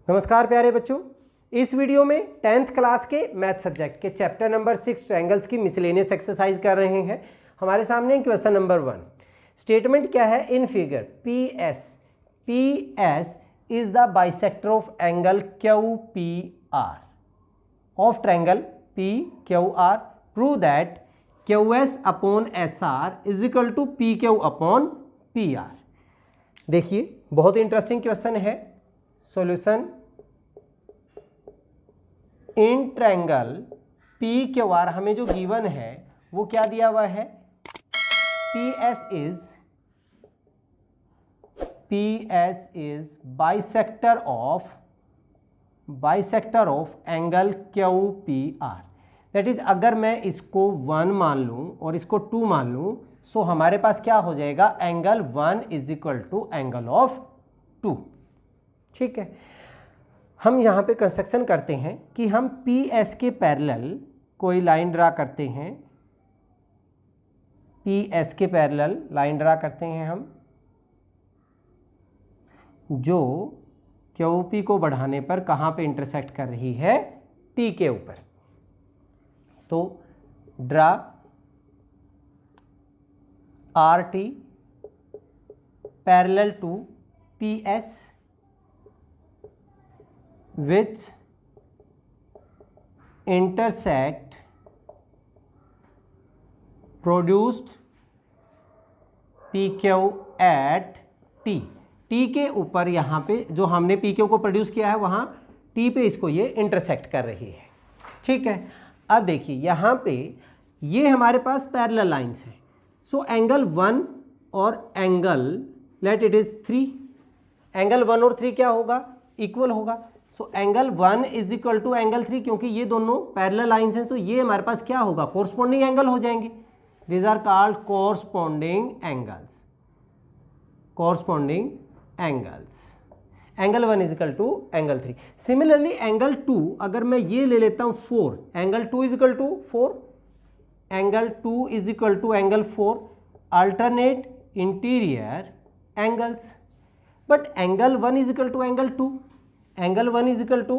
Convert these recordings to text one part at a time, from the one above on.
नमस्कार प्यारे बच्चों, इस वीडियो में 10th क्लास के मैथ सब्जेक्ट के चैप्टर नंबर 6 ट्रायंगल्स की मिसलेनियस एक्सरसाइज कर रहे हैं। हमारे सामने क्वेश्चन नंबर 1। स्टेटमेंट क्या है? In figure P S is the bisector of angle Q P R of triangle P Q R. Prove that Q S upon S R is equal to P Q upon P R. देखिए, बहुत interesting question है। Solution: in triangle P Q R हमें जो given है वो क्या दिया हुआ है? P S is bisector of angle Q P R. That is, अगर मैं इसको 1 मान लूं और इसको 2 मान लूं, सो हमारे पास क्या हो जाएगा? Angle 1 is equal to angle of 2। ठीक है, हम यहाँ पे कंस्ट्रक्शन करते हैं कि हम पी एस के पैरेलल कोई लाइन ड्रा करते हैं। पी एस के पैरेलल लाइन ड्रा करते हैं हम, जो क्यू पी को बढ़ाने पर कहाँ पे इंटरसेक्ट कर रही है? टी के ऊपर। तो draw R T parallel to P S which intersect produced PQ at T। T के ऊपर यहाँ पे जो हमने PQ को प्रोड्यूस किया है वहाँ T पे इसको ये इंटरसेक्ट कर रही है। ठीक है, अब देखिए यहाँ पे ये हमारे पास पैरेलल लाइंस हैं। सो एंगल 1 और angle let it is 3, angle 1 और 3 क्या होगा? इक्वल होगा। So angle 1 is equal to angle 3, क्योंकि ये दोनों पैरेलल लाइंस हैं तो ये हमारे पास क्या होगा? कोरस्पॉन्डिंग एंगल हो जाएंगे। These are called corresponding angles. Corresponding angles, angle 1 is equal to angle 3। Similarly angle 2, अगर मैं ये ले लेता हूँ 4, angle 2 is equal to 4, angle 2 is equal to angle 4, alternate interior angles. But angle 1 is equal to angle 2, angle 1 is equal to,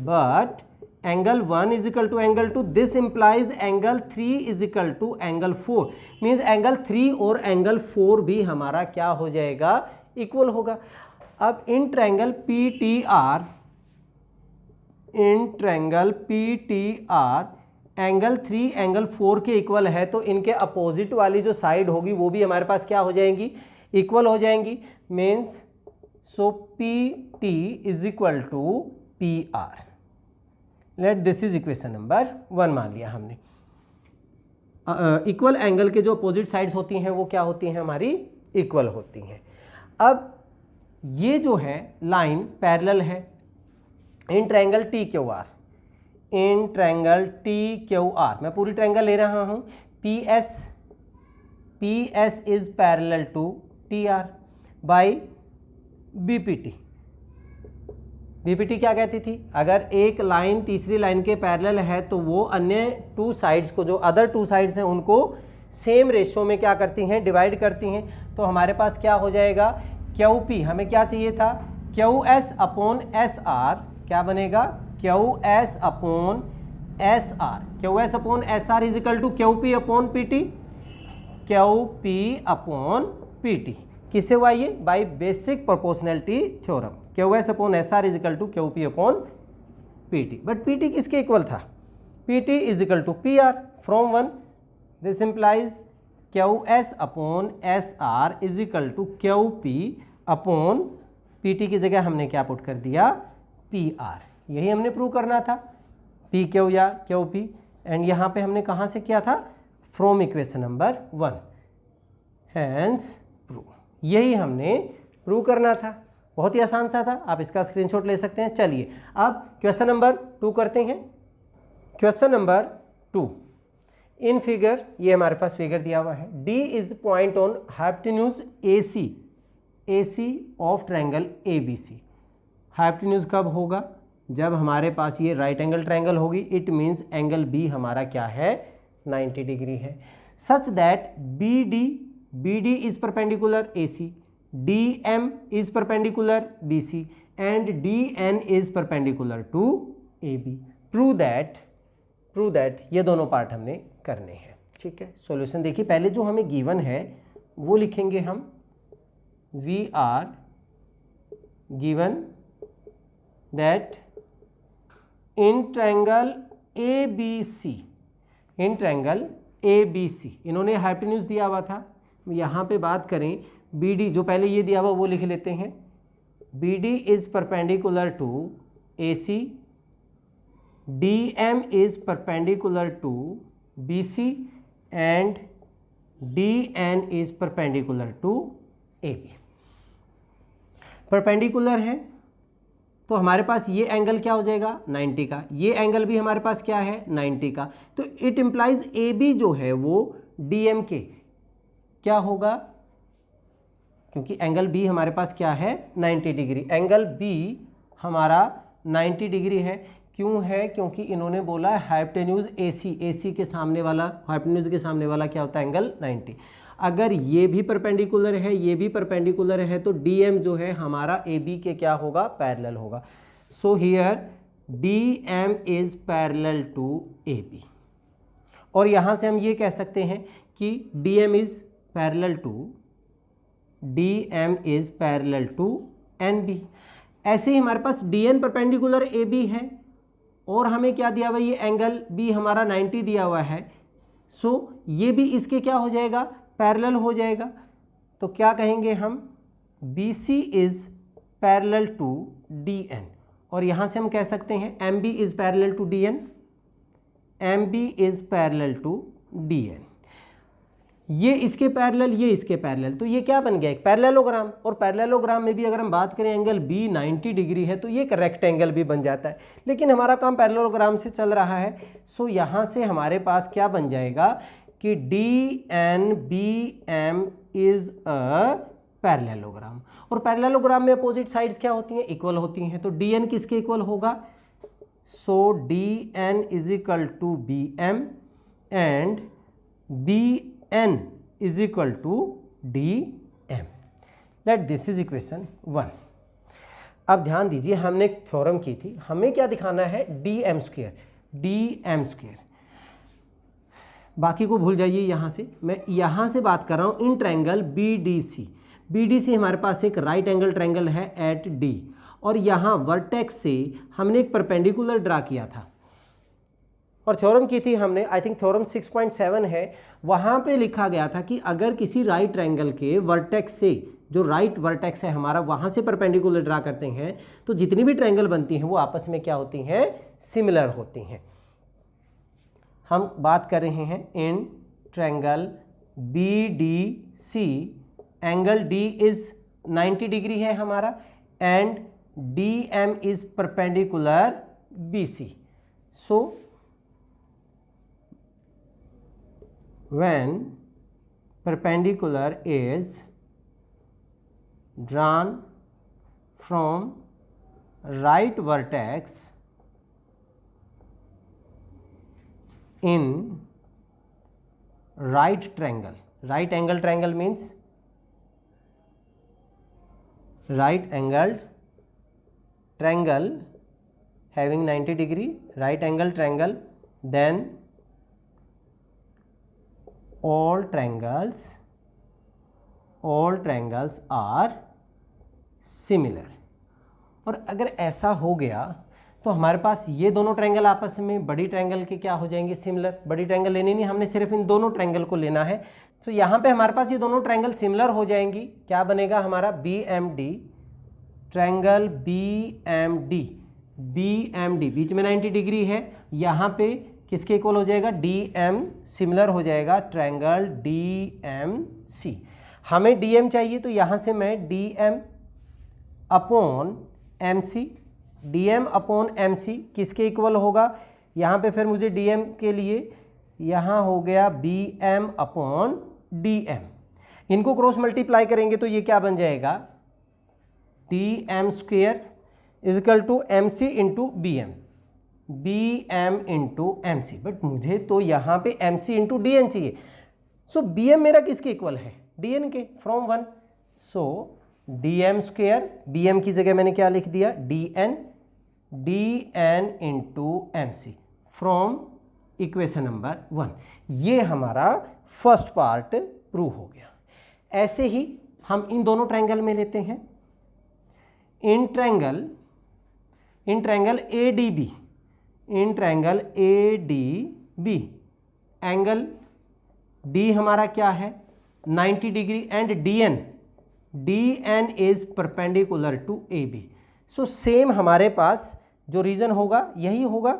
but angle 1 is equal to angle 2. This implies angle 3 is equal to angle 4. Means angle 3 और angle 4 भी हमारा क्या हो जाएगा? Equal होगा। अब in triangle PTR angle 3 angle 4 के equal है, तो इनके अपोजिट वाली जो साइड होगी वो भी हमारे पास क्या हो जाएंगी? इक्वल हो जाएंगी। Means so PT is equal to PR। Let this is equation number 1 मान लिया हमने। इक्वल एंगल के जो अपोजिट साइड्स होती हैं वो क्या होती हैं? हमारी इक्वल होती हैं। अब ये जो है लाइन पैरेलल है in triangle TQR। In triangle TQR मैं पूरी ट्रायंगल ले रहा हूँ। PS is parallel to TR by BPT क्या कहती थी? अगर एक लाइन तीसरी लाइन के पैरेलल है तो वो अन्य 2 साइड्स को, जो अदर 2 साइड्स हैं, उनको सेम रेशियो में क्या करती हैं? डिवाइड करती हैं। तो हमारे पास क्या हो जाएगा? QP हमें क्या चाहिए था? QS अपॉन SR क्या बनेगा? QS upon SR। QS upon SR is equal to QP upon PT। QP upon PT किससे हुआ ये? By basic proportionality theorem. QS upon SR is equal to QP upon PT। But PT किसके equal था? PT is equal to PR from 1। This implies QS upon SR is equal to QP upon PT की जगह हमने क्या put कर दिया? PR। यही हमने प्रूव करना था, PQ या QP। एंड यहाँ पे हमने कहाँ से किया था? From equation number 1। Hence prove, यही हमने प्रूव करना था। बहुत ही आसान सा था, आप इसका स्क्रीनशॉट ले सकते हैं। चलिए अब क्वेश्चन नंबर 2 करते हैं। क्वेश्चन नंबर 2, इन फिगर, ये हमारे पास फिगर दिया हुआ है। D is point on hypotenuse AC of triangle ABC। Hypotenuse कब होगा? जब हमारे पास ये राइट एंगल ट्रायंगल होगी। इट मीन्स एंगल B हमारा क्या है? 90 डिग्री है। Such that BD is perpendicular AC, DM is perpendicular BC, and DN is perpendicular to AB। Prove that ये दोनों पार्ट हमने करने हैं। ठीक है, सॉल्यूशन देखिए, पहले जो हमें गिवन है वो लिखेंगे हम, we are given that in triangle ABC, इन्होंने हाइपोटेन्यूज दिया हुआ था, यहाँ पे बात करें BD, जो पहले ये दिया हुआ वो लिख लेते हैं, BD is perpendicular to AC, DM is perpendicular to BC and DN is perpendicular to AB। Perpendicular है तो हमारे पास ये एंगल क्या हो जाएगा 90 का, ये एंगल भी हमारे पास क्या है 90 का, तो इट इम्प्लाइज AB जो है वो DM के क्या होगा, क्योंकि एंगल B हमारे पास क्या है 90 डिग्री, एंगल B हमारा 90 डिग्री है। क्यों है, क्योंकि इन्होंने बोला हाइपोटेन्यूज AC के सामने वाला, हाइपोटेन्यूज के सामने वाला क्या होता है एंगल 90। अगर ये भी परपेंडिकुलर है, ये भी परपेंडिकुलर है, तो DM जो है हमारा AB के क्या होगा पैरेलल होगा। So here DM is parallel to AB, और यहाँ से हम ये कह सकते हैं कि DM is parallel to NB। ऐसे ही हमारे पास DN परपेंडिकुलर AB है और हमें क्या दिया हुआ, ये एंगल B हमारा 90 दिया हुआ है, सो ये भी इसके क्या हो जाएगा पैरेलल हो जाएगा। तो क्या कहेंगे हम, BC is parallel to DN, और यहाँ से हम कह सकते हैं MB is parallel to DN, MB is parallel to DN, ये इसके पैरेलल, ये इसके पैरेलल, तो ये क्या बन गया एक पैरेललोग्राम। और पैरेललोग्राम में भी अगर हम बात करें एंगल B 90 डिग्री है तो ये एक रेक्टेंगल भी बन जाता है, लेकिन हमारा काम पैरेललोग्राम से चल रहा है। सो यहाँ से हमारे पास क्या बन जाएगा कि DNBM इज अ पैरेललोग्राम, और पैरेललोग्राम में अपोजिट साइड्स क्या होती हैं इक्वल होती हैं, तो DN किसके इक्वल होगा, so DN is equal to BM and BN is equal to DM। That this is equation 1। अब ध्यान दीजिए, हमने एक थ्योरम की थी, हमें क्या दिखाना है DM स्क्वायर, बाकी को भूल जाइए। यहाँ से मैं यहाँ से बात कर रहा हूँ इन ट्रायंगल BDC हमारे पास एक राइट एंगल ट्रायंगल है एट D, और यहाँ वर्टेक्स से हमने एक परपेंडिकुलर ड्रा किया था और थ्योरम की थी हमने, आई थिंक थ्योरम 6.7 है, वहाँ पे लिखा गया था कि अगर किसी राइट ट्रायंगल के वर्टेक्स से, जो राइट वर्टेक्स है हमारा, वहाँ से परपेंडिकुलर ड्रा करते हैं तो जितनी भी ट्रायंगल बनती हैं वो आपस में क्या होती हैं सिमिलर होती हैं। हम बात कर रहे हैं in triangle BDC, angle D is 90 degree है हमारा and DM is perpendicular BC। So when perpendicular is drawn from right vertex in right triangle, right angle triangle means right angled triangle having 90 degree, right angle triangle, then all triangles are similar। और अगर ऐसा हो गया तो हमारे पास ये दोनों ट्रायंगल आपस में बड़ी ट्रायंगल के क्या हो जाएंगे सिमिलर। बड़ी ट्रायंगल लेनी नहीं, हमने सिर्फ इन दोनों ट्रायंगल को लेना है। तो यहाँ पे हमारे पास ये दोनों ट्रायंगल सिमिलर हो जाएंगी। क्या बनेगा हमारा BMD, ट्रायंगल BMD बीच में 90 डिग्री है, यहाँ पे किसके इक्वल हो जाएगा DM सिमिलर हो जाएगा ट्रायंगल DMC। हमें DM चाहिए तो यहाँ से मैं DM अपॉन MC किसके इक्वल होगा, यहाँ पे फिर मुझे DM के लिए यहाँ हो गया BM अपॉन DM, इनको क्रॉस मल्टीप्लाई करेंगे तो ये क्या बन जाएगा DM square is equal to MC into BM into MC। But मुझे तो यहाँ पे MC इंटू DN चाहिए। सो BM मेरा किसके इक्वल है DN के, from 1। So D M square, B M की जगह मैंने क्या लिख दिया, D N into M C from equation number 1। ये हमारा फर्स्ट पार्ट प्रूव हो गया। ऐसे ही हम इन दोनों ट्रायंगल में लेते हैं। In triangle A D B, angle D हमारा क्या है 90 degree and D N is perpendicular to A B. So same हमारे पास जो रीजन होगा यही होगा।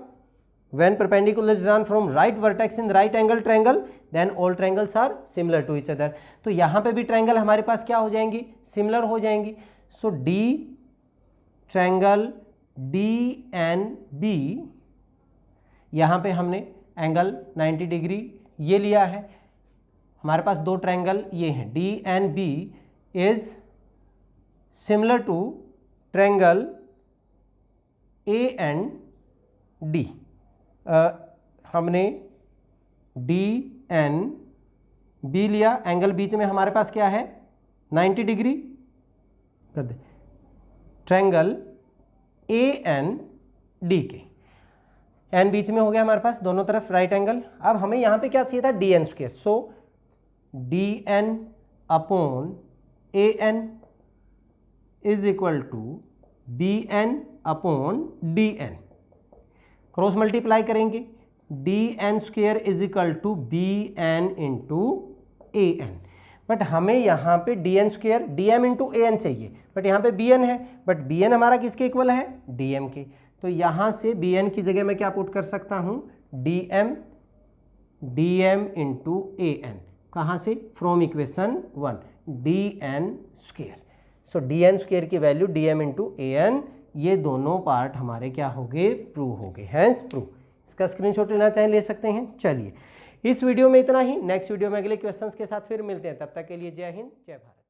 When perpendicular is drawn from right vertex in right angle triangle, then all triangles are similar to each other। तो यहाँ पे भी ट्रायंगल हमारे पास क्या हो जाएंगी, सिमिलर हो जाएंगी। So D triangle D N B, यहाँ पे हमने एंगल 90 डिग्री ये लिया है। हमारे पास दो ट्रायंगल ये हैं, D N B is similar to triangle A and D. हमने डी एन बी लिया, एंगल बीच में हमारे पास क्या है 90 डिग्री कर दे, ट्रायंगल ए एन डी के, एन बीच में हो गया हमारे पास, दोनों तरफ राइट एंगल। अब हमें यहाँ पे क्या चाहिए था, D N square. So D N upon A N is equal to B N upon D N. Cross multiply करेंगे, D N square is equal to B N into A N. But हमें यहाँ पे D N square D M into A N चाहिए, but यहाँ पे B N है, but B N हमारा किसके इक्वल है, डी एम के। तो यहाँ से बी एन की जगह मैं क्या पुट कर सकता हूँ, D M into A N. कहाँ से, from equation 1, D N square. So D N square की value D M into A N, ये दोनों पार्ट हमारे क्या हो गए, प्रूव हो गए, हैंस प्रूव। इसका स्क्रीनशॉट लेना चाहें ले सकते हैं। चलिए इस वीडियो में इतना ही, नेक्स्ट वीडियो में अगले क्वेश्चंस के साथ फिर मिलते हैं। तब तक के लिए जय हिंद, जय भारत।